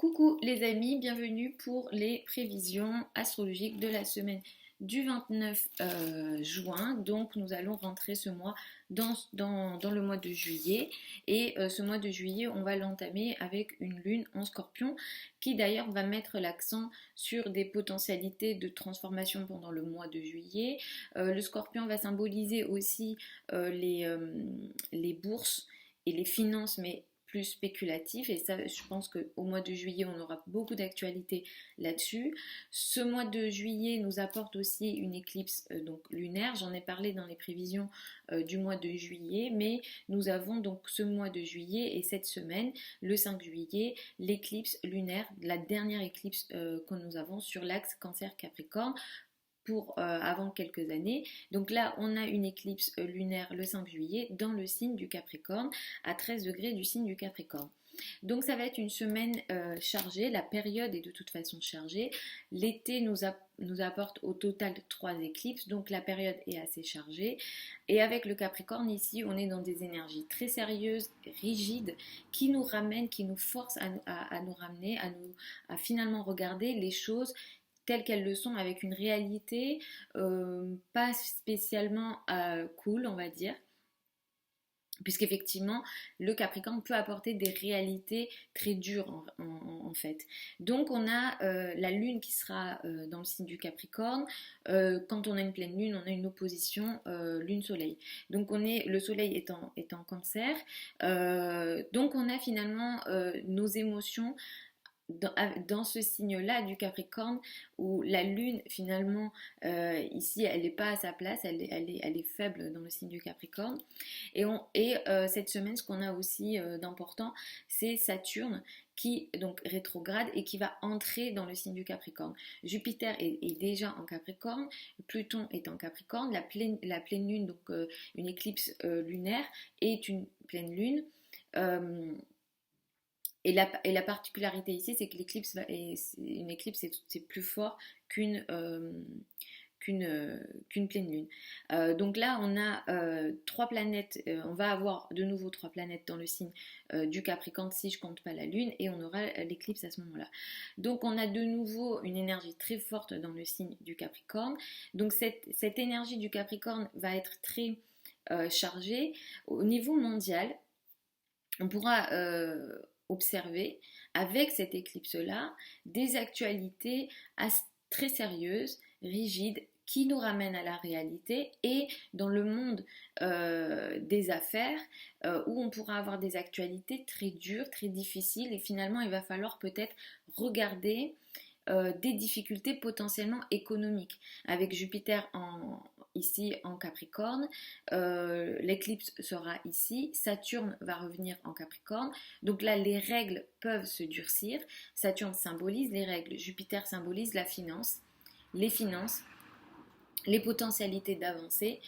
Coucou les amis, bienvenue pour les prévisions astrologiques de la semaine du 29 juin. Donc nous allons rentrer ce mois dans le mois de juillet. Et ce mois de juillet, on va l'entamer avec une lune en scorpion qui d'ailleurs va mettre l'accent sur des potentialités de transformation pendant le mois de juillet. Le scorpion va symboliser aussi les bourses et les finances, mais plus spéculatif, et ça je pense qu'au mois de juillet on aura beaucoup d'actualités là-dessus. Ce mois de juillet nous apporte aussi une éclipse donc lunaire, j'en ai parlé dans les prévisions du mois de juillet, mais nous avons donc ce mois de juillet et cette semaine, le 5 juillet, l'éclipse lunaire, la dernière éclipse que nous avons sur l'axe Cancer-Capricorne pour avant quelques années. Donc là, on a une éclipse lunaire le 5 juillet dans le signe du Capricorne, à 13 degrés du signe du Capricorne. Donc ça va être une semaine chargée, la période est de toute façon chargée. L'été nous apporte au total 3 éclipses, donc la période est assez chargée. Et avec le Capricorne ici, on est dans des énergies très sérieuses, rigides, qui nous ramènent, qui nous forcent à nous ramener, à finalement regarder les choses telles qu'elles le sont, avec une réalité pas spécialement cool, on va dire. Puisqu'effectivement, le Capricorne peut apporter des réalités très dures en fait. Donc on a la Lune qui sera dans le signe du Capricorne. Quand on a une pleine Lune, on a une opposition Lune-Soleil. Donc le Soleil est en Cancer. Donc on a finalement nos émotions dans ce signe-là du Capricorne, où la Lune finalement ici elle n'est pas à sa place, elle est faible dans le signe du Capricorne. Et cette semaine, ce qu'on a aussi d'important, c'est Saturne qui donc rétrograde et qui va entrer dans le signe du Capricorne. Jupiter est déjà en Capricorne, Pluton est en Capricorne, la pleine lune, donc une éclipse lunaire, est une pleine lune. Et la particularité ici, c'est que une éclipse, c'est plus fort qu'une pleine lune. Donc là, on a 3 planètes, on va avoir de nouveau 3 planètes dans le signe du Capricorne si je compte pas la lune, et on aura l'éclipse à ce moment-là. Donc on a de nouveau une énergie très forte dans le signe du Capricorne. Donc cette énergie du Capricorne va être très chargée. Au niveau mondial, on pourra observer avec cette éclipse-là des actualités très sérieuses, rigides, qui nous ramènent à la réalité, et dans le monde des affaires où on pourra avoir des actualités très dures, très difficiles, et finalement il va falloir peut-être regarder des difficultés potentiellement économiques. Avec Jupiter ici en Capricorne, l'éclipse sera ici, Saturne va revenir en Capricorne, donc là les règles peuvent se durcir. Saturne symbolise les règles, Jupiter symbolise la finance, les potentialités d'avancer.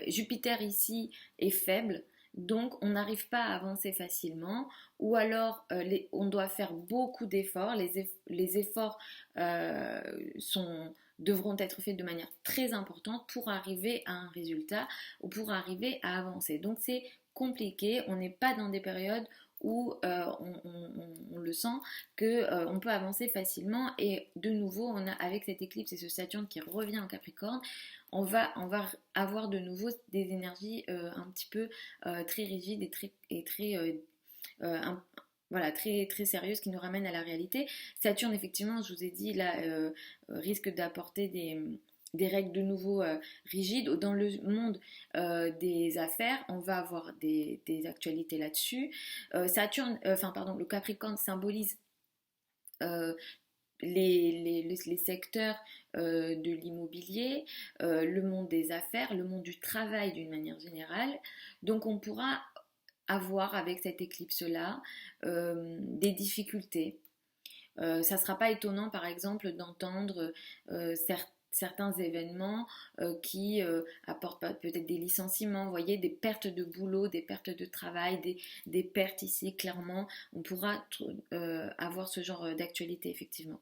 Jupiter ici est faible, donc on n'arrive pas à avancer facilement, ou alors on doit faire beaucoup d'efforts. Les efforts devront être faits de manière très importante pour arriver à un résultat ou pour arriver à avancer. Donc c'est compliqué, on n'est pas dans des périodes où on le sent qu'on peut avancer facilement. Et de nouveau, on a avec cette éclipse et ce Saturne qui revient en Capricorne, on va avoir de nouveau des énergies un petit peu très rigides et très voilà, très, très sérieuses, qui nous ramènent à la réalité. Saturne, effectivement, je vous ai dit, là, risque d'apporter des règles de nouveau rigides. Dans le monde des affaires, on va avoir des actualités là-dessus. Le Capricorne symbolise euh, les secteurs de l'immobilier, le monde des affaires, le monde du travail d'une manière générale. Donc on pourra avoir avec cette éclipse-là des difficultés. Ça ne sera pas étonnant par exemple d'entendre certains événements qui apportent peut-être des licenciements, vous voyez, des pertes de boulot, des pertes de travail, des pertes ici, clairement. On pourra avoir ce genre d'actualité, effectivement.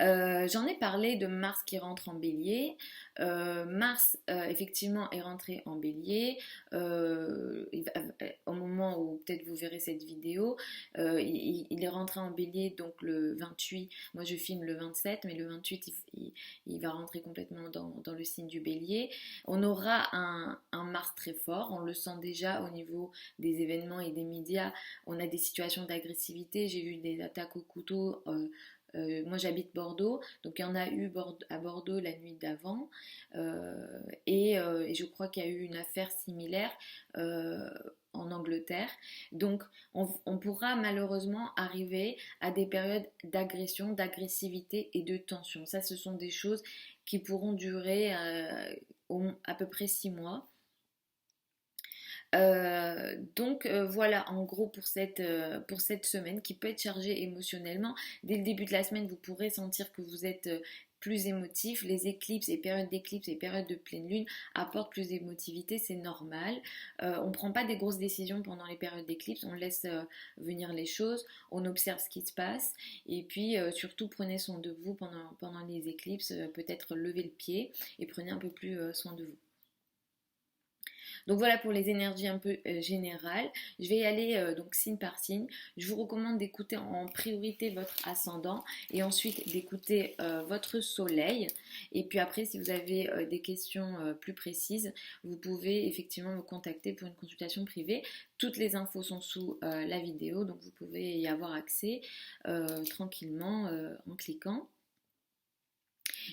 J'en ai parlé de Mars qui rentre en bélier. Mars, effectivement, est rentré en bélier. Au moment où peut-être vous verrez cette vidéo, il est rentré en bélier donc le 28. Moi, je filme le 27, mais le 28, il va rentrer complètement dans le signe du bélier. On aura un Mars très fort. On le sent déjà au niveau des événements et des médias. On a des situations d'agressivité. J'ai vu des attaques au couteau. Moi j'habite Bordeaux, donc il y en a eu à Bordeaux la nuit d'avant, et je crois qu'il y a eu une affaire similaire en Angleterre. Donc on pourra malheureusement arriver à des périodes d'agression, d'agressivité et de tension. Ça, ce sont des choses qui pourront durer à peu près 6 mois. Voilà en gros pour cette semaine qui peut être chargée émotionnellement. Dès le début de la semaine, vous pourrez sentir que vous êtes plus émotif. Les éclipses et périodes d'éclipse et périodes de pleine lune apportent plus d'émotivité, c'est normal. On ne prend pas des grosses décisions pendant les périodes d'éclipse, on laisse venir les choses, on observe ce qui se passe et puis surtout prenez soin de vous pendant les éclipses, peut-être levez le pied et prenez un peu plus soin de vous. Donc voilà pour les énergies un peu générales. Je vais y aller donc signe par signe. Je vous recommande d'écouter en priorité votre ascendant et ensuite d'écouter votre soleil. Et puis après, si vous avez des questions plus précises, vous pouvez effectivement me contacter pour une consultation privée. Toutes les infos sont sous la vidéo, donc vous pouvez y avoir accès tranquillement en cliquant.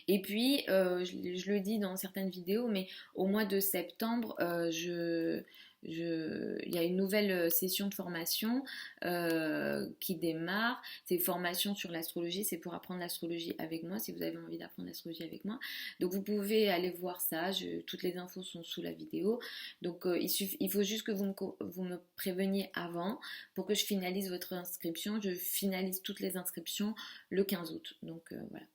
Et puis, je le dis dans certaines vidéos, mais au mois de septembre, il y a une nouvelle session de formation qui démarre. C'est une formation sur l'astrologie, c'est pour apprendre l'astrologie avec moi, si vous avez envie d'apprendre l'astrologie avec moi. Donc vous pouvez aller voir ça, toutes les infos sont sous la vidéo. Donc il faut juste que vous me préveniez avant pour que je finalise votre inscription. Je finalise toutes les inscriptions le 15 août. Donc voilà.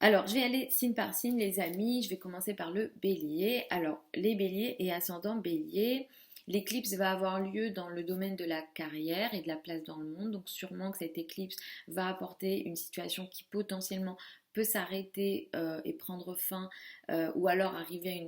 Alors, je vais aller signe par signe, les amis. Je vais commencer par le bélier. Alors, les béliers et ascendant bélier, l'éclipse va avoir lieu dans le domaine de la carrière et de la place dans le monde. Donc, sûrement que cette éclipse va apporter une situation qui potentiellement peut s'arrêter et prendre fin, ou alors arriver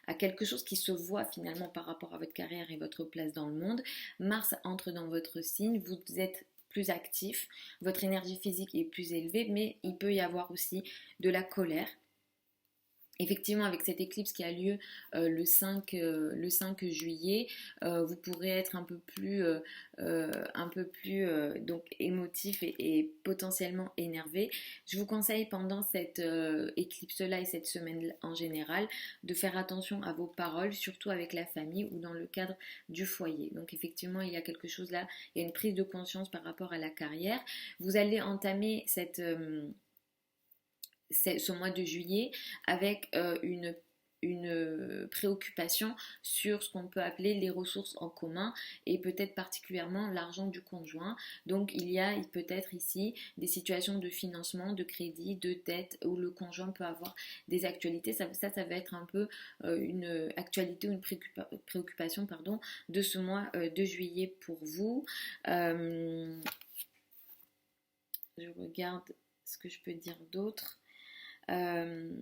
à quelque chose qui se voit finalement par rapport à votre carrière et votre place dans le monde. Mars entre dans votre signe, vous êtes plus actif, votre énergie physique est plus élevée, mais il peut y avoir aussi de la colère. Effectivement, avec cette éclipse qui a lieu le 5 juillet, vous pourrez être un peu plus donc émotif et potentiellement énervé. Je vous conseille pendant cette éclipse-là et cette semaine en général de faire attention à vos paroles, surtout avec la famille ou dans le cadre du foyer. Donc effectivement, il y a quelque chose là, il y a une prise de conscience par rapport à la carrière. Vous allez entamer ce mois de juillet avec une préoccupation sur ce qu'on peut appeler les ressources en commun et peut-être particulièrement l'argent du conjoint. Donc il y a peut-être ici des situations de financement, de crédit, de dette où le conjoint peut avoir des actualités. Ça va être un peu une actualité ou une préoccupation de ce mois de juillet pour vous. Je regarde ce que je peux dire d'autre. Euh,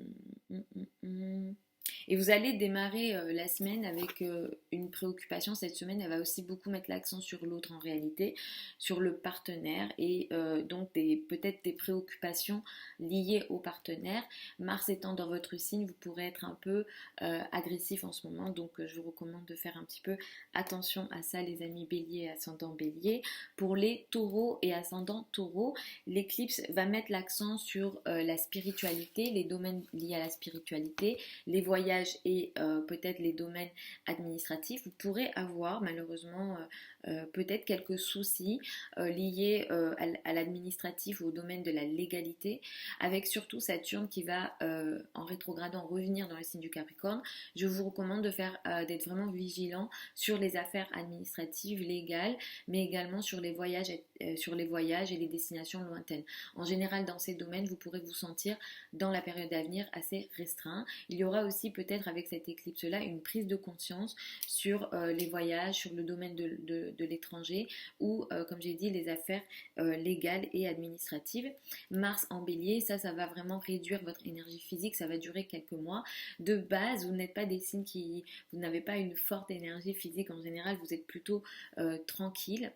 Et vous allez démarrer la semaine avec une préoccupation. Cette semaine, elle va aussi beaucoup mettre l'accent sur l'autre en réalité, sur le partenaire et donc peut-être des préoccupations liées au partenaire. Mars étant dans votre signe, vous pourrez être un peu agressif en ce moment. Donc je vous recommande de faire un petit peu attention à ça, les amis bélier et ascendant bélier. Pour les taureaux et ascendant taureau, l'éclipse va mettre l'accent sur la spiritualité, les domaines liés à la spiritualité, les voyages et peut-être les domaines administratifs. Vous pourrez avoir malheureusement peut-être quelques soucis liés à l'administratif ou au domaine de la légalité, avec surtout Saturne qui va en rétrogradant revenir dans le signe du Capricorne. Je vous recommande d'être vraiment vigilant sur les affaires administratives, légales, mais également sur les voyages et les destinations lointaines. En général, dans ces domaines, vous pourrez vous sentir dans la période à venir assez restreint. Il y aura aussi peut-être peut-être avec cette éclipse-là une prise de conscience sur les voyages, sur le domaine de l'étranger ou, comme j'ai dit, les affaires légales et administratives. Mars en bélier, ça va vraiment réduire votre énergie physique, ça va durer quelques mois. De base, vous n'êtes pas des signes vous n'avez pas une forte énergie physique en général, vous êtes plutôt tranquille.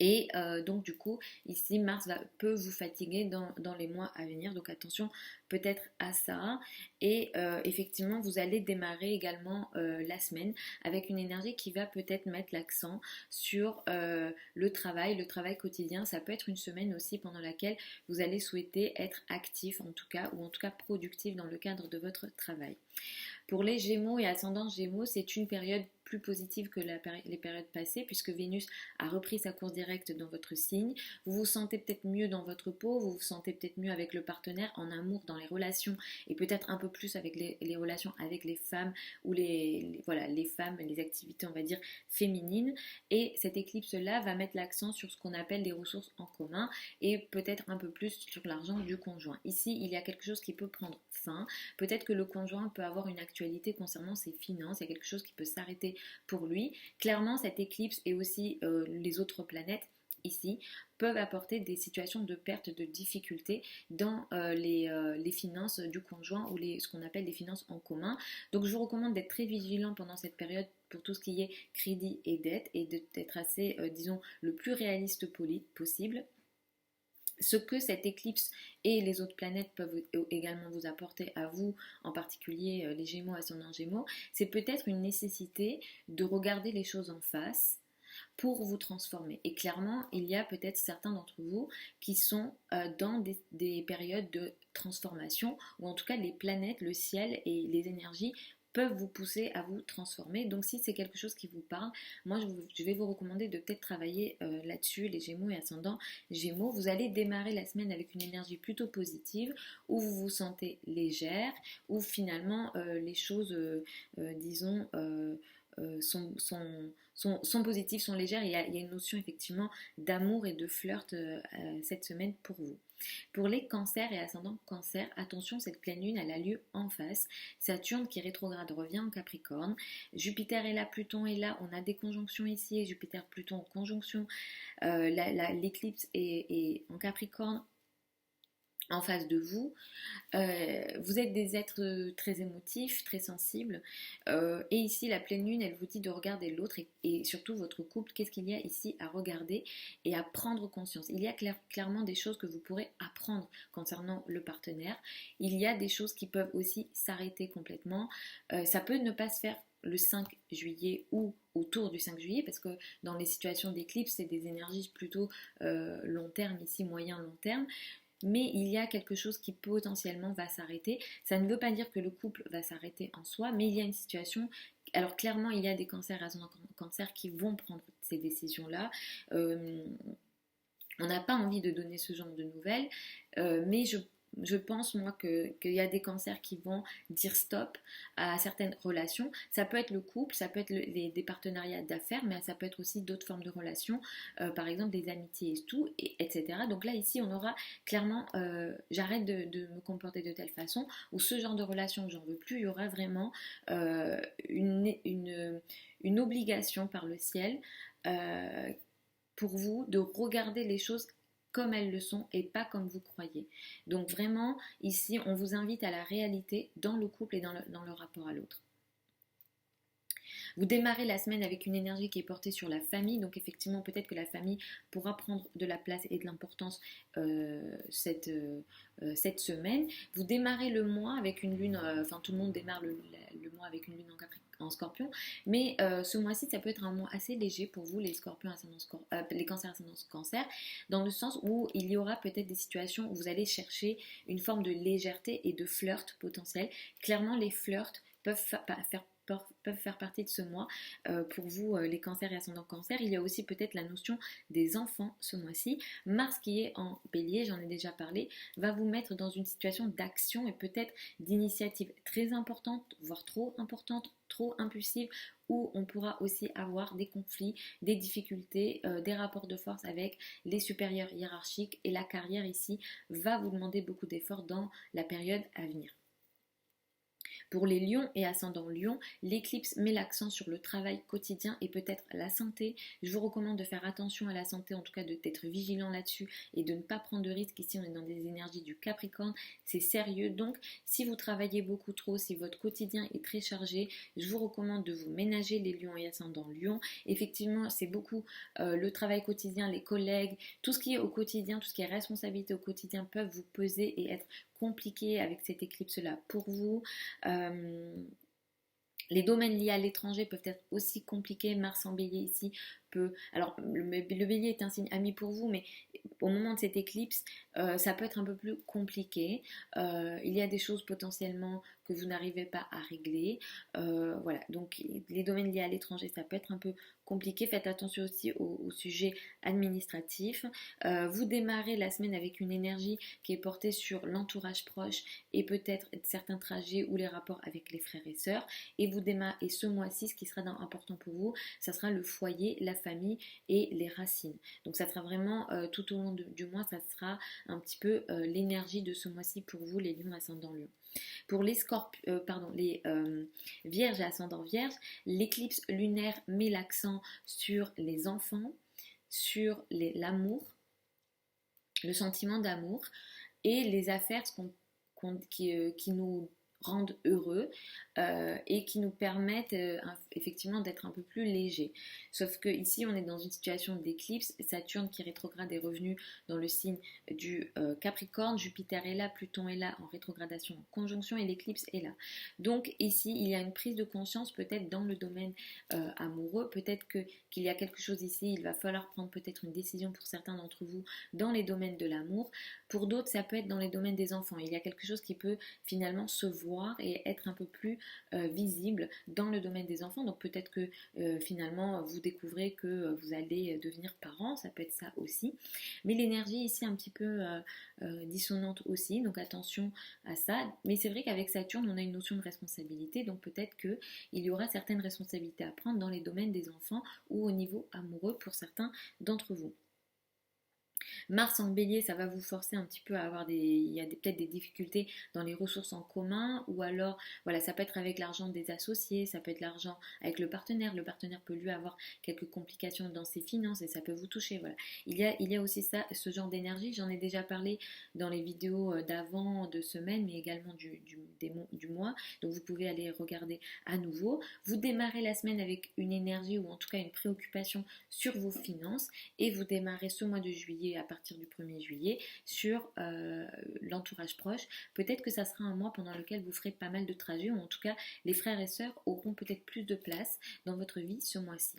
Et donc du coup, ici, Mars peut vous fatiguer dans les mois à venir. Donc attention peut-être à ça. Et effectivement, vous allez démarrer également la semaine avec une énergie qui va peut-être mettre l'accent sur le travail quotidien. Ça peut être une semaine aussi pendant laquelle vous allez souhaiter être actif en tout cas, ou en tout cas productif dans le cadre de votre travail. Pour les Gémeaux et ascendant Gémeaux, c'est une période plus positive que les périodes passées puisque Vénus a repris sa course directe dans votre signe. Vous vous sentez peut-être mieux dans votre peau, vous vous sentez peut-être mieux avec le partenaire, en amour, dans les relations et peut-être un peu plus avec les relations avec les femmes ou voilà, les femmes, les activités on va dire féminines. Et cette éclipse-là va mettre l'accent sur ce qu'on appelle les ressources en commun et peut-être un peu plus sur l'argent du conjoint. Ici, il y a quelque chose qui peut prendre fin. Peut-être que le conjoint peut avoir une actualité concernant ses finances, il y a quelque chose qui peut s'arrêter pour lui. Clairement, cette éclipse et aussi les autres planètes ici peuvent apporter des situations de perte, de difficultés dans les finances du conjoint ou ce qu'on appelle les finances en commun. Donc je vous recommande d'être très vigilant pendant cette période pour tout ce qui est crédit et dette et d'être assez, disons, le plus réaliste possible. Ce que cette éclipse et les autres planètes peuvent également vous apporter à vous, en particulier les Gémeaux, ascendant Gémeaux, c'est peut-être une nécessité de regarder les choses en face pour vous transformer. Et clairement, il y a peut-être certains d'entre vous qui sont dans des périodes de transformation, ou en tout cas les planètes, le ciel et les énergies peuvent vous pousser à vous transformer. Donc si c'est quelque chose qui vous parle, moi je vais vous recommander de peut-être travailler là-dessus, les Gémeaux et ascendant Gémeaux. Vous allez démarrer la semaine avec une énergie plutôt positive, où vous vous sentez légère, où finalement les choses, disons, sont positives, sont légères. Il y a une notion effectivement d'amour et de flirt cette semaine pour vous. Pour les cancers et ascendant cancer, attention, cette pleine lune elle a lieu en face. Saturne qui rétrograde revient en Capricorne. Jupiter est là, Pluton est là. On a des conjonctions ici. Jupiter-Pluton en conjonction. L'éclipse est en Capricorne en face de vous. Vous êtes des êtres très émotifs, très sensibles. Et ici, la pleine lune, elle vous dit de regarder l'autre et surtout votre couple. Qu'est-ce qu'il y a ici à regarder et à prendre conscience? Il y a clairement des choses que vous pourrez apprendre concernant le partenaire. Il y a des choses qui peuvent aussi s'arrêter complètement. Ça peut ne pas se faire le 5 juillet ou autour du 5 juillet parce que dans les situations d'éclipse, c'est des énergies plutôt long terme ici, moyen-long terme. Mais il y a quelque chose qui potentiellement va s'arrêter. Ça ne veut pas dire que le couple va s'arrêter en soi, mais il y a une situation. Alors clairement, il y a des cancers, ascendant cancer qui vont prendre ces décisions-là. On n'a pas envie de donner ce genre de nouvelles, mais je pense moi qu'il y a des cancers qui vont dire stop à certaines relations. Ça peut être le couple, ça peut être des partenariats d'affaires, mais ça peut être aussi d'autres formes de relations, par exemple des amitiés et tout, etc. Donc là ici on aura clairement, j'arrête de me comporter de telle façon, ou ce genre de relation j'en veux plus, il y aura vraiment une obligation par le ciel pour vous de regarder les choses comme elles le sont et pas comme vous croyez. Donc vraiment, ici, on vous invite à la réalité dans le couple et dans le rapport à l'autre. Vous démarrez la semaine avec une énergie qui est portée sur la famille, donc effectivement peut-être que la famille pourra prendre de la place et de l'importance cette semaine. Vous démarrez le mois avec une lune, enfin tout le monde démarre le mois avec une lune en Scorpion, mais ce mois-ci ça peut être un mois assez léger pour vous les Scorpions les cancers ascendant cancer, dans le sens où il y aura peut-être des situations où vous allez chercher une forme de légèreté et de flirt potentiel. Clairement les flirts peuvent faire partie de ce mois pour vous les cancers et ascendant cancer. Il y a aussi peut-être la notion des enfants ce mois-ci. Mars qui est en bélier, j'en ai déjà parlé, va vous mettre dans une situation d'action et peut-être d'initiative très importante, voire trop importante, trop impulsive, où on pourra aussi avoir des conflits, des difficultés, des rapports de force avec les supérieurs hiérarchiques, et la carrière ici va vous demander beaucoup d'efforts dans la période à venir. Pour les lions et ascendants lion, l'éclipse met l'accent sur le travail quotidien et peut-être la santé. Je vous recommande de faire attention à la santé, en tout cas d'être vigilant là-dessus et de ne pas prendre de risques. Ici, on est dans des énergies du Capricorne, c'est sérieux. Donc, si vous travaillez beaucoup trop, si votre quotidien est très chargé, je vous recommande de vous ménager les lions et ascendants lion. Effectivement, c'est beaucoup le travail quotidien, les collègues, tout ce qui est au quotidien, tout ce qui est responsabilité au quotidien peuvent vous peser et être compliqué avec cette éclipse-là pour vous. Les domaines liés à l'étranger peuvent être aussi compliqués. Mars en bélier ici peut... Alors, le bélier est un signe ami pour vous, mais au moment de cette éclipse, ça peut être un peu plus compliqué. Il y a des choses potentiellement que vous n'arrivez pas à régler. Voilà, donc les domaines liés à l'étranger, ça peut être un peu compliqué. Faites attention aussi au sujet administratif. Vous démarrez la semaine avec une énergie qui est portée sur l'entourage proche et peut-être certains trajets ou les rapports avec les frères et sœurs. Et ce mois-ci, ce qui sera important pour vous, ça sera le foyer, la famille et les racines. Donc ça sera vraiment tout au long du mois, ça sera un petit peu l'énergie de ce mois-ci pour vous, les lions ascendant lion. Pour les vierges et ascendant vierges, l'éclipse lunaire met l'accent sur les enfants, sur l'amour, le sentiment d'amour et les affaires qui nous rendent heureux et qui nous permettent effectivement d'être un peu plus légers. Sauf que ici on est dans une situation d'éclipse, Saturne qui rétrograde est revenu dans le signe du Capricorne, Jupiter est là, Pluton est là en rétrogradation en conjonction et l'éclipse est là. Donc ici il y a une prise de conscience peut-être dans le domaine amoureux, peut-être qu'il y a quelque chose ici, il va falloir prendre peut-être une décision pour certains d'entre vous dans les domaines de l'amour, pour d'autres ça peut être dans les domaines des enfants, il y a quelque chose qui peut finalement se voir et être un peu plus visible dans le domaine des enfants. Donc peut-être que finalement vous découvrez que vous allez devenir parent, ça peut être ça aussi. Mais l'énergie ici est un petit peu dissonante aussi, donc attention à ça. Mais c'est vrai qu'avec Saturne, on a une notion de responsabilité, donc peut-être qu'il y aura certaines responsabilités à prendre dans les domaines des enfants ou au niveau amoureux pour certains d'entre vous. Mars en bélier, ça va vous forcer un petit peu à avoir peut-être des difficultés dans les ressources en commun, ou alors, voilà, ça peut être avec l'argent des associés, ça peut être l'argent avec le partenaire peut lui avoir quelques complications dans ses finances et ça peut vous toucher, voilà. Il y a aussi ça, ce genre d'énergie, j'en ai déjà parlé dans les vidéos d'avant, de semaine, mais également du mois, donc vous pouvez aller regarder à nouveau. Vous démarrez la semaine avec une énergie ou en tout cas une préoccupation sur vos finances et vous démarrez ce mois de juillet à partir du 1er juillet sur l'entourage proche. Peut-être que ça sera un mois pendant lequel vous ferez pas mal de trajets ou en tout cas les frères et sœurs auront peut-être plus de place dans votre vie ce mois-ci.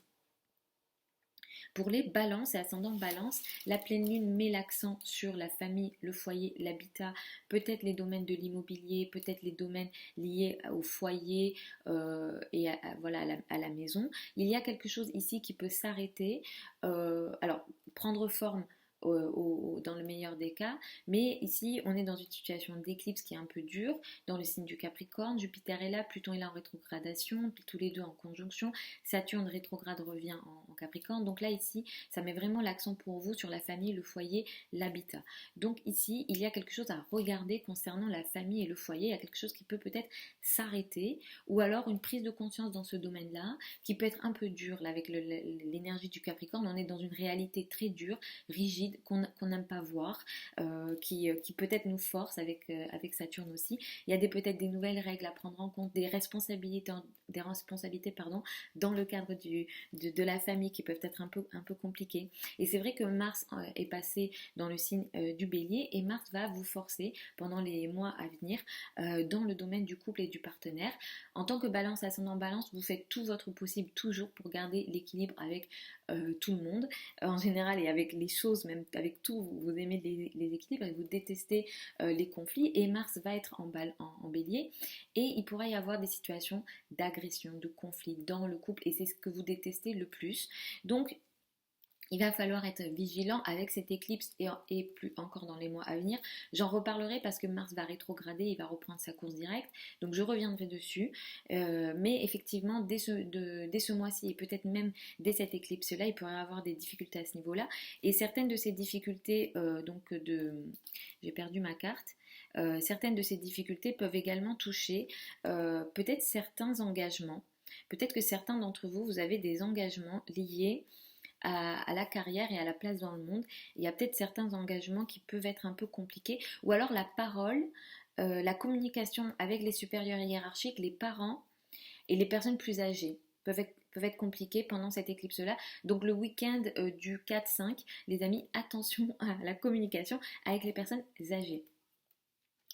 Pour les balances et ascendants balance, la pleine lune met l'accent sur la famille, le foyer, l'habitat, peut-être les domaines de l'immobilier, peut-être les domaines liés au foyer et à la maison. Il y a quelque chose ici qui peut s'arrêter, alors prendre forme dans le meilleur des cas, mais ici on est dans une situation d'éclipse qui est un peu dure dans le signe du Capricorne. Jupiter est là, Pluton est là en rétrogradation, puis tous les deux en conjonction, Saturne rétrograde revient en Capricorne, donc là ici ça met vraiment l'accent pour vous sur la famille, le foyer, l'habitat. Donc ici il y a quelque chose à regarder concernant la famille et le foyer, il y a quelque chose qui peut peut-être s'arrêter, ou alors une prise de conscience dans ce domaine-là qui peut être un peu dure. Là avec l'énergie du Capricorne, on est dans une réalité très dure, rigide, qu'on n'aime pas voir, qui peut-être nous force avec Saturne aussi. Il y a peut-être des nouvelles règles à prendre en compte, des responsabilités dans le cadre de la famille qui peuvent être un peu compliquées. Et c'est vrai que Mars est passé dans le signe du Bélier et Mars va vous forcer pendant les mois à venir dans le domaine du couple et du partenaire. En tant que Balance, ascendant Balance, vous faites tout votre possible toujours pour garder l'équilibre avec tout le monde en général et avec les choses, même avec tout, vous aimez les équilibres et vous détestez les conflits. Et Mars va être en bélier et il pourrait y avoir des situations d'agression, de conflit dans le couple et c'est ce que vous détestez le plus. Donc il va falloir être vigilant avec cette éclipse et plus encore dans les mois à venir. J'en reparlerai parce que Mars va rétrograder, il va reprendre sa course directe, donc je reviendrai dessus. Mais effectivement, dès ce mois-ci et peut-être même dès cette éclipse-là, il pourrait y avoir des difficultés à ce niveau-là. Et certaines de ces difficultés, j'ai perdu ma carte. Certaines de ces difficultés peuvent également toucher peut-être certains engagements. Peut-être que certains d'entre vous, vous avez des engagements liés à la carrière et à la place dans le monde. Il y a peut-être certains engagements qui peuvent être un peu compliqués. Ou alors la parole, la communication avec les supérieurs hiérarchiques, les parents et les personnes plus âgées peuvent être compliquées pendant cette éclipse-là. Donc le week-end du 4-5, les amis, attention à la communication avec les personnes âgées.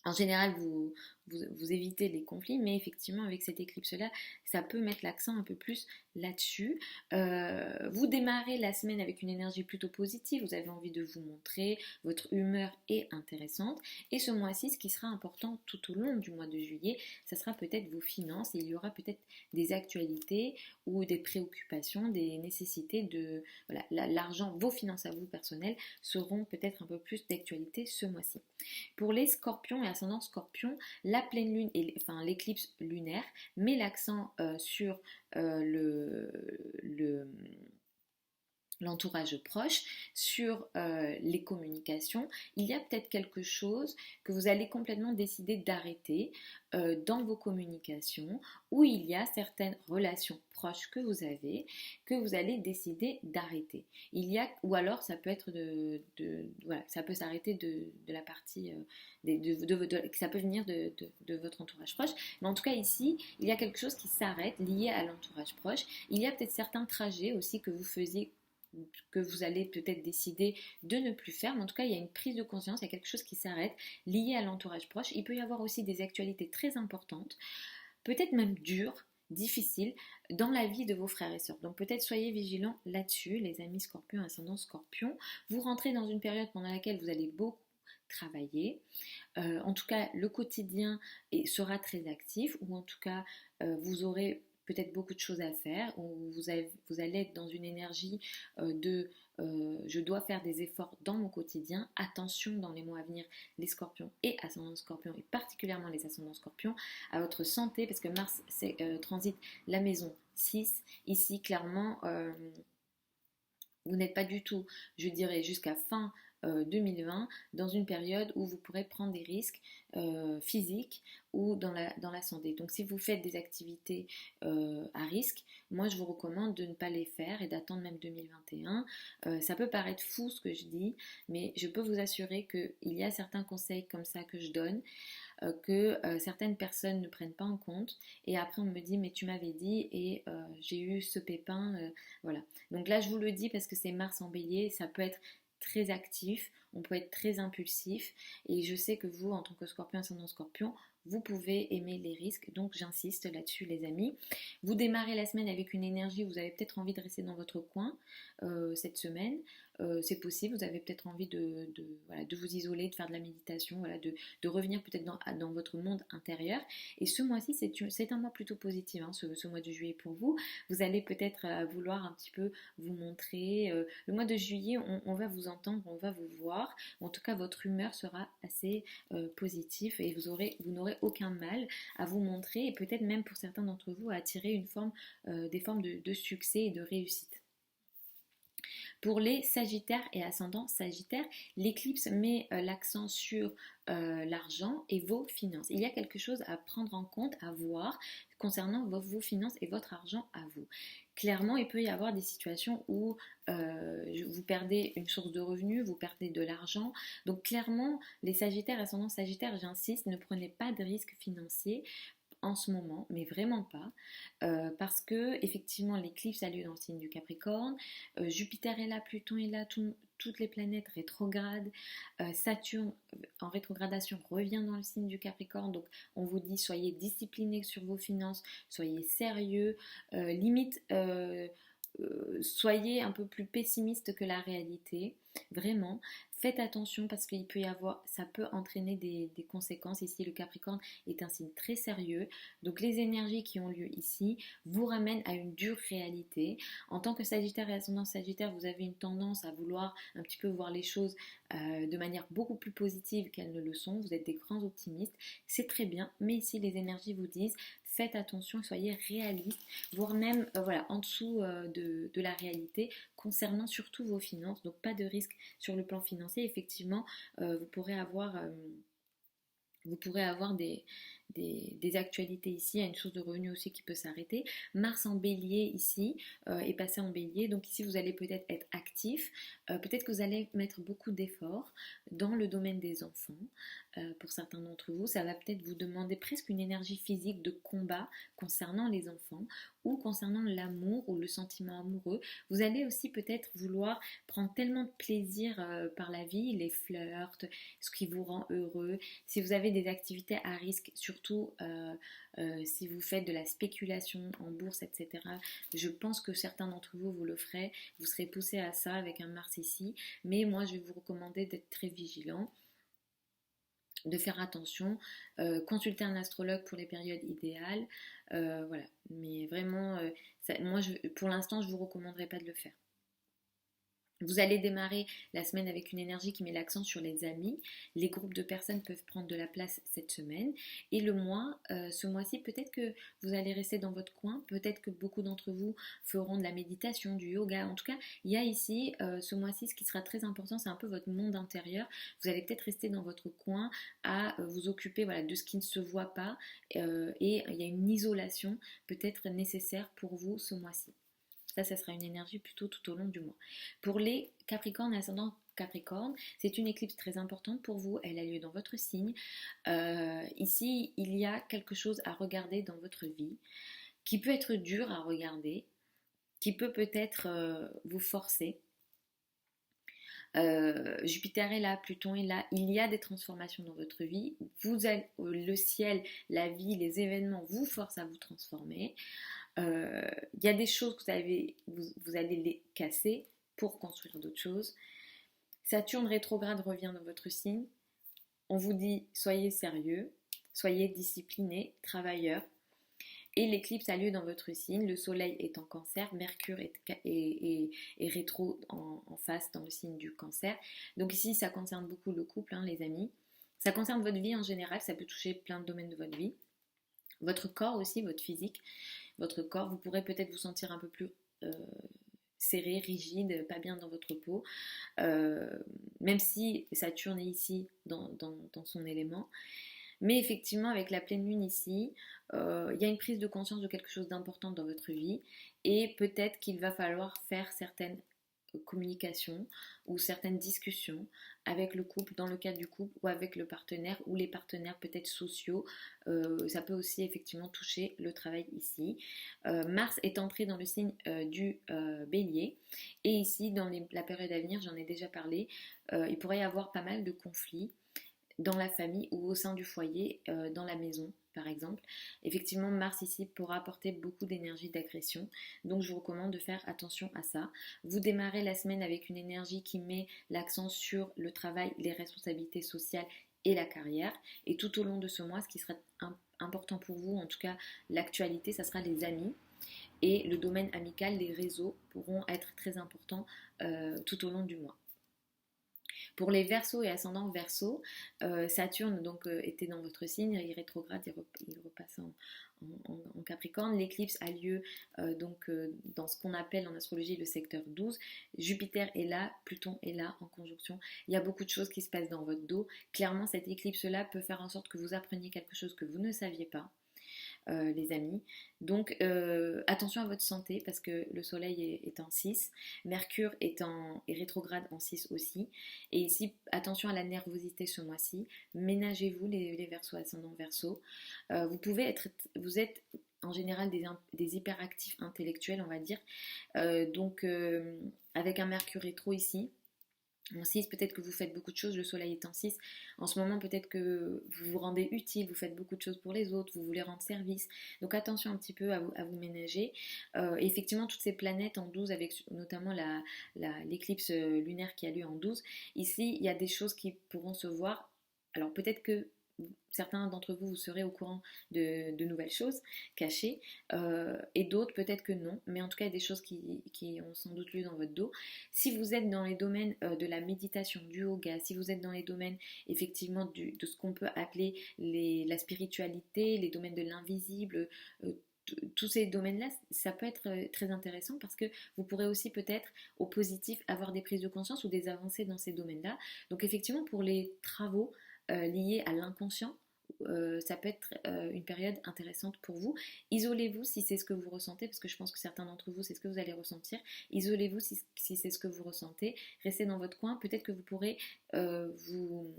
En général, vous évitez les conflits, mais effectivement, avec cette éclipse-là, ça peut mettre l'accent un peu plus là-dessus. Vous démarrez la semaine avec une énergie plutôt positive, vous avez envie de vous montrer, votre humeur est intéressante. Et ce mois-ci, ce qui sera important tout au long du mois de juillet, ça sera peut-être vos finances. Et il y aura peut-être des actualités ou des préoccupations, des nécessités de... Voilà, l'argent, vos finances à vous personnelles seront peut-être un peu plus d'actualité ce mois-ci. Pour les scorpions et ascendant scorpion, la pleine lune, enfin l'éclipse lunaire, met l'accent sur l'entourage proche, sur les communications. Il y a peut-être quelque chose que vous allez complètement décider d'arrêter dans vos communications, où il y a certaines relations proches que vous allez décider d'arrêter. Il y a, ou alors ça peut être voilà, ça peut s'arrêter de la partie, ça peut venir de votre entourage proche, mais en tout cas ici, il y a quelque chose qui s'arrête lié à l'entourage proche. Il y a peut-être certains trajets aussi que vous faisiez, que vous allez peut-être décider de ne plus faire, mais en tout cas il y a une prise de conscience, il y a quelque chose qui s'arrête lié à l'entourage proche. Il peut y avoir aussi des actualités très importantes, peut-être même dures, difficiles dans la vie de vos frères et sœurs. Donc peut-être soyez vigilants là-dessus, les amis scorpions, ascendant scorpion. Vous rentrez dans une période pendant laquelle vous allez beaucoup travailler. En tout cas, le quotidien sera très actif, ou en tout cas, vous aurez peut-être beaucoup de choses à faire, ou vous allez être dans une énergie de je dois faire des efforts dans mon quotidien. Attention dans les mois à venir, les scorpions et ascendants scorpions, et particulièrement les ascendants scorpions, à votre santé, parce que Mars transite la maison 6. Ici, clairement, vous n'êtes pas du tout, je dirais, jusqu'à fin 2020, dans une période où vous pourrez prendre des risques physiques ou dans la santé. Donc si vous faites des activités à risque, moi je vous recommande de ne pas les faire et d'attendre même 2021. Ça peut paraître fou ce que je dis, mais je peux vous assurer qu'il y a certains conseils comme ça que je donne, que certaines personnes ne prennent pas en compte, et après on me dit mais tu m'avais dit et j'ai eu ce pépin, voilà. Donc là je vous le dis parce que c'est Mars en bélier, ça peut être très actif, on peut être très impulsif, et je sais que vous en tant que scorpion, ascendant scorpion, vous pouvez aimer les risques, donc j'insiste là-dessus les amis. Vous démarrez la semaine avec une énergie, vous avez peut-être envie de rester dans votre coin cette semaine, c'est possible, vous avez peut-être envie voilà, de vous isoler, de faire de la méditation, voilà, de revenir peut-être dans votre monde intérieur. Et ce mois-ci, c'est un mois plutôt positif, hein, ce mois de juillet pour vous. Vous allez peut-être vouloir un petit peu vous montrer. Le mois de juillet, on va vous entendre, on va vous voir. En tout cas, votre humeur sera assez positive, et vous n'aurez aucun mal à vous montrer, et peut-être même pour certains d'entre vous à attirer des formes de succès et de réussite. Pour les Sagittaires et ascendants Sagittaires, l'éclipse met l'accent sur l'argent et vos finances. Il y a quelque chose à prendre en compte, à voir concernant vos finances et votre argent à vous. Clairement, il peut y avoir des situations où vous perdez une source de revenus, vous perdez de l'argent. Donc clairement, les Sagittaires, ascendants Sagittaires, j'insiste, ne prenez pas de risques financiers en ce moment, mais vraiment pas, parce que effectivement l'éclipse a lieu dans le signe du Capricorne, Jupiter est là, Pluton est là, toutes les planètes rétrogrades, Saturne en rétrogradation revient dans le signe du Capricorne, donc on vous dit soyez disciplinés sur vos finances, soyez sérieux, limite soyez un peu plus pessimiste que la réalité, vraiment. Faites attention parce qu'il peut y avoir, ça peut entraîner des conséquences. Ici, le Capricorne est un signe très sérieux. Donc les énergies qui ont lieu ici vous ramènent à une dure réalité. En tant que Sagittaire et ascendant Sagittaire, vous avez une tendance à vouloir un petit peu voir les choses de manière beaucoup plus positive qu'elles ne le sont. Vous êtes des grands optimistes. C'est très bien, mais ici les énergies vous disent faites attention, soyez réalistes, voire même voilà, en dessous de la réalité concernant surtout vos finances. Donc pas de risque sur le plan financier. Effectivement, vous pourrez avoir Vous pourrez avoir des actualités ici, il y a une source de revenus aussi qui peut s'arrêter. Mars en bélier ici est passé en bélier, donc ici vous allez peut-être être actif, peut-être que vous allez mettre beaucoup d'efforts dans le domaine des enfants. Pour certains d'entre vous, ça va peut-être vous demander presque une énergie physique de combat concernant les enfants ou concernant l'amour ou le sentiment amoureux. Vous allez aussi peut-être vouloir prendre tellement de plaisir par la vie, les flirts, ce qui vous rend heureux. Si vous avez des activités à risque, surtout si vous faites de la spéculation en bourse, etc., je pense que certains d'entre vous, vous le ferez. Vous serez poussé à ça avec un Mars ici. Mais moi, je vais vous recommander d'être très vigilant, de faire attention, consulter un astrologue pour les périodes idéales. Voilà. Mais vraiment, moi, pour l'instant, je ne vous recommanderais pas de le faire. Vous allez démarrer la semaine avec une énergie qui met l'accent sur les amis. Les groupes de personnes peuvent prendre de la place cette semaine. Et le mois, ce mois-ci, peut-être que vous allez rester dans votre coin. Peut-être que beaucoup d'entre vous feront de la méditation, du yoga. En tout cas, il y a ici, ce mois-ci, ce qui sera très important, c'est un peu votre monde intérieur. Vous allez peut-être rester dans votre coin à vous occuper voilà, de ce qui ne se voit pas. Et il y a une isolation peut-être nécessaire pour vous ce mois-ci. Ça sera une énergie plutôt tout au long du mois. Pour les Capricornes et ascendant Capricorne, c'est une éclipse très importante pour vous. Elle a lieu dans votre signe. Ici, il y a quelque chose à regarder dans votre vie qui peut être dur à regarder, qui peut peut-être vous forcer. Jupiter est là, Pluton est là, il y a des transformations dans votre vie. Le ciel, la vie, les événements vous forcent à vous transformer. Il y a des choses que vous allez les casser pour construire d'autres choses. Saturne rétrograde revient dans votre signe. On vous dit soyez sérieux, soyez discipliné, travailleur. Et l'éclipse a lieu dans votre signe. Le soleil est en cancer, Mercure est rétro en face dans le signe du cancer. Donc ici, ça concerne beaucoup le couple, les amis. Ça concerne votre vie en général, ça peut toucher plein de domaines de votre vie. Votre corps aussi, votre physique. Votre corps, vous pourrez peut-être vous sentir un peu plus serré, rigide, pas bien dans votre peau, même si Saturne est ici dans son élément. Mais effectivement, avec la pleine lune ici, il y a une prise de conscience de quelque chose d'important dans votre vie et peut-être qu'il va falloir faire certaines communications ou certaines discussions avec le couple, dans le cadre du couple ou avec le partenaire ou les partenaires peut-être sociaux. Ça peut aussi effectivement toucher le travail ici. Mars est entré dans le signe du Bélier et ici dans la période à venir, j'en ai déjà parlé, il pourrait y avoir pas mal de conflits dans la famille ou au sein du foyer, dans la maison par exemple. Effectivement, Mars ici pourra apporter beaucoup d'énergie d'agression, donc je vous recommande de faire attention à ça. Vous démarrez la semaine avec une énergie qui met l'accent sur le travail, les responsabilités sociales et la carrière, et tout au long de ce mois, ce qui sera important pour vous, en tout cas l'actualité, ça sera les amis. Et le domaine amical, les réseaux pourront être très importants tout au long du mois. Pour les Verseaux et ascendants Verseaux, Saturne donc était dans votre signe, il rétrograde, il repasse en Capricorne. L'éclipse a lieu dans ce qu'on appelle en astrologie le secteur 12. Jupiter est là, Pluton est là en conjonction. Il y a beaucoup de choses qui se passent dans votre dos. Clairement, cette éclipse-là peut faire en sorte que vous appreniez quelque chose que vous ne saviez pas. Les amis. Donc attention à votre santé parce que le soleil est en 6, Mercure est rétrograde en 6 aussi. Et ici, attention à la nervosité ce mois-ci. Ménagez-vous les Verseaux, ascendants Verseaux. Vous êtes en général des hyperactifs intellectuels, on va dire. Avec un Mercure rétro ici, en 6, peut-être que vous faites beaucoup de choses, le soleil est en 6. En ce moment, peut-être que vous vous rendez utile, vous faites beaucoup de choses pour les autres, vous voulez rendre service. Donc attention un petit peu à vous ménager. Et effectivement, toutes ces planètes en 12, avec notamment l'éclipse lunaire qui a lieu en 12, ici, il y a des choses qui pourront se voir. Alors peut-être que certains d'entre vous, vous serez au courant de nouvelles choses cachées, et d'autres peut-être que non, mais en tout cas il y a des choses qui ont sans doute lieu dans votre dos. Si vous êtes dans les domaines de la méditation, du yoga, si vous êtes dans les domaines effectivement de ce qu'on peut appeler la spiritualité, les domaines de l'invisible, tous ces domaines-là, ça peut être très intéressant parce que vous pourrez aussi peut-être au positif avoir des prises de conscience ou des avancées dans ces domaines-là. Donc effectivement pour les travaux liés à l'inconscient, ça peut être une période intéressante pour vous. Isolez-vous si c'est ce que vous ressentez, parce que je pense que certains d'entre vous, c'est ce que vous allez ressentir. Isolez-vous si c'est ce que vous ressentez. Restez dans votre coin. Peut-être que vous pourrez vous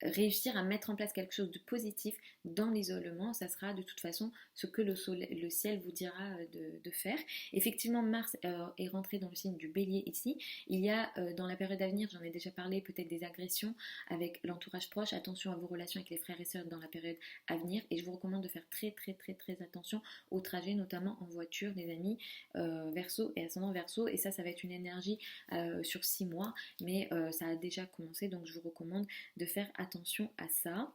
réussir à mettre en place quelque chose de positif dans l'isolement. Ça sera de toute façon ce que le ciel vous dira de faire. Effectivement, Mars est rentré dans le signe du Bélier ici. Il y a dans la période à venir, j'en ai déjà parlé, peut-être des agressions avec l'entourage proche. Attention à vos relations avec les frères et sœurs dans la période à venir. Et je vous recommande de faire très très très très attention au trajet, notamment en voiture, les amis, Verseau et ascendant Verseau. Et ça va être une énergie sur 6 mois, mais ça a déjà commencé, donc je vous recommande de faire attention à ça.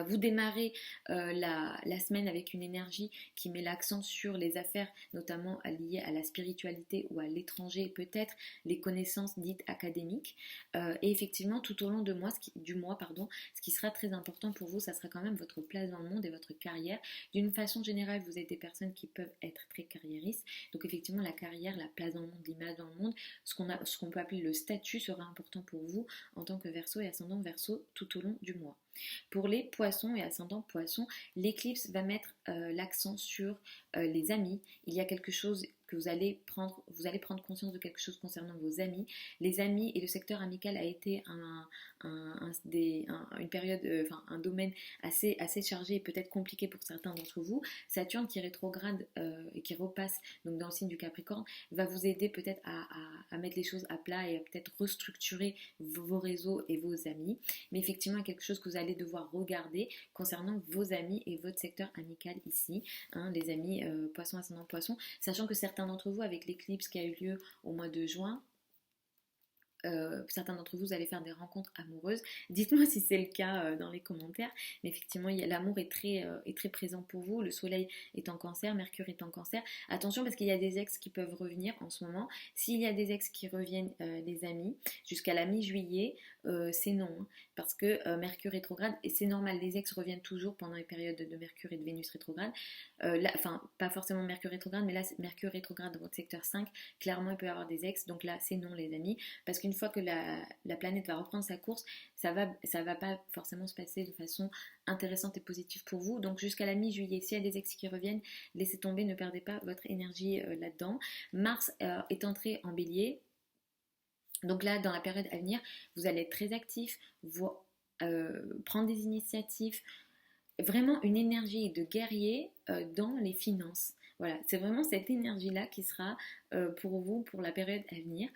Vous démarrez la semaine avec une énergie qui met l'accent sur les affaires, notamment liées à la spiritualité ou à l'étranger, peut-être les connaissances dites académiques. Et effectivement, tout au long du mois, ce qui sera très important pour vous, ça sera quand même votre place dans le monde et votre carrière. D'une façon générale, vous êtes des personnes qui peuvent être très carriéristes. Donc effectivement, la carrière, la place dans le monde, l'image dans le monde, ce qu'on peut appeler le statut sera important pour vous en tant que Verseau et ascendant Verseau tout au long du mois. Pour les poissons et ascendants poissons, l'éclipse va mettre l'accent sur les amis. Il y a quelque chose que vous allez prendre conscience de quelque chose concernant vos amis. Les amis et le secteur amical a été une période, un domaine assez chargé et peut-être compliqué pour certains d'entre vous. Saturne qui rétrograde et qui repasse donc dans le signe du Capricorne va vous aider peut-être à mettre les choses à plat et à peut-être restructurer vos réseaux et vos amis. Mais effectivement, il y a quelque chose que vous allez devoir regarder concernant vos amis et votre secteur amical ici, les amis poissons, ascendant poissons, sachant que certains d'entre vous, avec l'éclipse qui a eu lieu au mois de juin, certains d'entre vous allez faire des rencontres amoureuses. Dites-moi si c'est le cas dans les commentaires. Mais effectivement, l'amour est très présent pour vous. Le soleil est en cancer, Mercure est en cancer. Attention parce qu'il y a des ex qui peuvent revenir en ce moment. S'il y a des ex qui reviennent, les amis, jusqu'à la mi-juillet, c'est non. Parce que Mercure rétrograde, et c'est normal, les ex reviennent toujours pendant les périodes de Mercure et de Vénus rétrograde. Pas forcément Mercure rétrograde, mais là, Mercure rétrograde dans votre secteur 5, clairement il peut y avoir des ex. Donc là, c'est non les amis. Parce qu'une fois que la planète va reprendre sa course, ça va pas forcément se passer de façon intéressante et positive pour vous. Donc jusqu'à la mi-juillet, s'il y a des ex qui reviennent, laissez tomber, ne perdez pas votre énergie là-dedans. Mars est entré en Bélier. Donc là, dans la période à venir, vous allez être très actif, prendre des initiatives, vraiment une énergie de guerrier dans les finances. Voilà, c'est vraiment cette énergie-là qui sera pour vous pour la période à venir.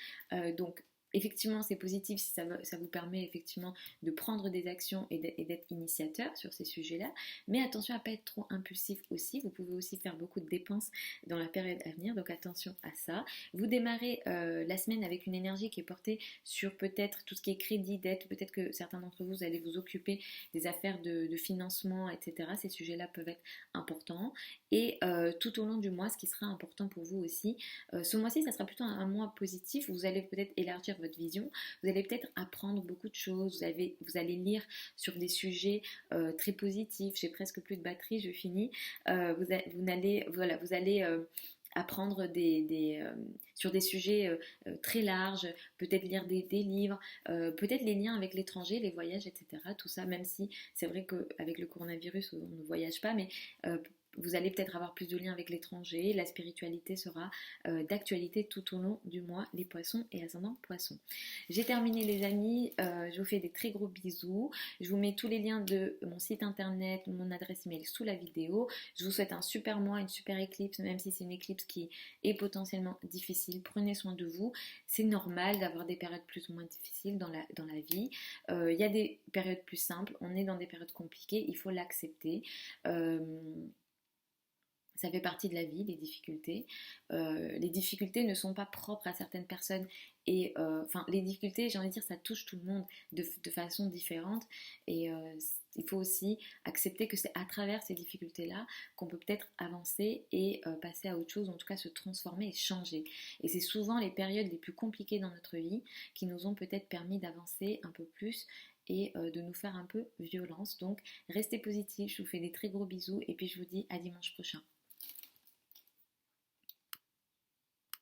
Donc, effectivement, c'est positif si ça vous permet effectivement de prendre des actions et d'être initiateur sur ces sujets-là. Mais attention à ne pas être trop impulsif aussi. Vous pouvez aussi faire beaucoup de dépenses dans la période à venir, donc attention à ça. Vous démarrez la semaine avec une énergie qui est portée sur peut-être tout ce qui est crédit, dette. Peut-être que certains d'entre vous, vous allez vous occuper des affaires de financement, etc. Ces sujets-là peuvent être importants. Et tout au long du mois, ce qui sera important pour vous aussi, ce mois-ci, ça sera plutôt un mois positif. Vous allez peut-être élargir votre vision, vous allez peut-être apprendre beaucoup de choses, vous allez lire sur des sujets très positifs. J'ai presque plus de batterie, je finis. Vous allez apprendre sur des sujets très larges, peut-être lire des livres, peut-être les liens avec l'étranger, les voyages, etc. Tout ça, même si c'est vrai qu'avec le coronavirus, on ne voyage pas, mais vous allez peut-être avoir plus de liens avec l'étranger. La spiritualité sera d'actualité tout au long du mois, les poissons et ascendants poissons. J'ai terminé les amis, je vous fais des très gros bisous. Je vous mets tous les liens de mon site internet, mon adresse email sous la vidéo. Je vous souhaite un super mois, une super éclipse, même si c'est une éclipse qui est potentiellement difficile. Prenez soin de vous. C'est normal d'avoir des périodes plus ou moins difficiles dans la vie. Il y a des périodes plus simples, on est dans des périodes compliquées, il faut l'accepter. Ça fait partie de la vie, les difficultés. Les difficultés ne sont pas propres à certaines personnes. Et les difficultés, j'ai envie de dire, ça touche tout le monde de façon différente. Et il faut aussi accepter que c'est à travers ces difficultés-là qu'on peut peut-être avancer et passer à autre chose, en tout cas se transformer et changer. Et c'est souvent les périodes les plus compliquées dans notre vie qui nous ont peut-être permis d'avancer un peu plus et de nous faire un peu violence. Donc restez positifs, je vous fais des très gros bisous et puis je vous dis à dimanche prochain.